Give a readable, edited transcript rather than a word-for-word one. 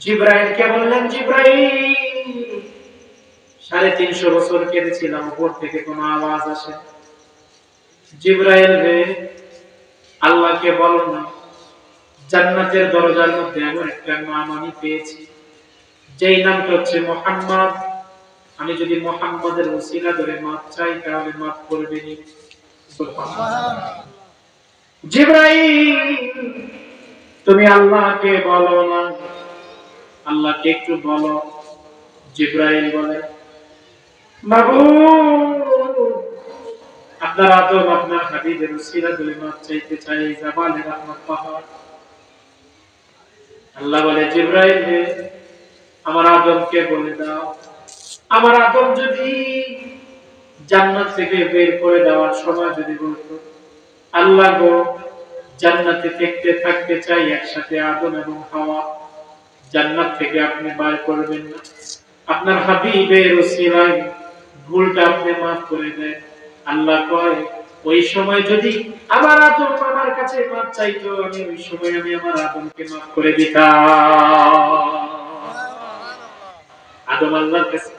জিবরাইলকে বললেন, জিবরাইল 350 বছর কেঁদেছিলাম, উপর থেকে কোনো আওয়াজ আসে। জিবরাইল রে, আল্লাহকে বলো না, জান্নাতের দরজার মধ্যে এমন একটা নাম আমি পেয়েছি, যেই নামটা হচ্ছে মুহাম্মদ। আমি যদি মুহাম্মাদের ওসিলা ধরে মাফ চাই, তাহলে মাফ করবেনি। সুবহানাল্লাহ। জিবরাইল, তুমি আল্লাহকে বলো না, আল্লাহকে একটু বলো। জিবরাইল বলে, মাবুদ, আপনার আদম আপনার হাবিবের ওসিলা ধরে মাফ চাইতে চাই, জাবালে রহমত পাহাড়। আল্লাহ বলে, জিবরাইল রে, আমার আদমকে বলে দাও, আমার আদম যদি জান্নাত থেকে বের করে দেওয়ার সময় যদি বলতো, আল্লাহ গো, জান্নাতে থাকতে চাই একসাথে আদম এবং হাওয়া, জান্নাত থেকে আপনি বার করবেন না, আপনার হাবিবের ওসিলায় ভুলটা আপনি মাফ করে দেন। আল্লাহ কয়, ওই সময় যদি আমার আদম আমার কাছে মাফ চাইতো, আমি ওই সময় আমি আমার আদমকে মাফ করে দিতাম। আদম আল্লাহর কাছে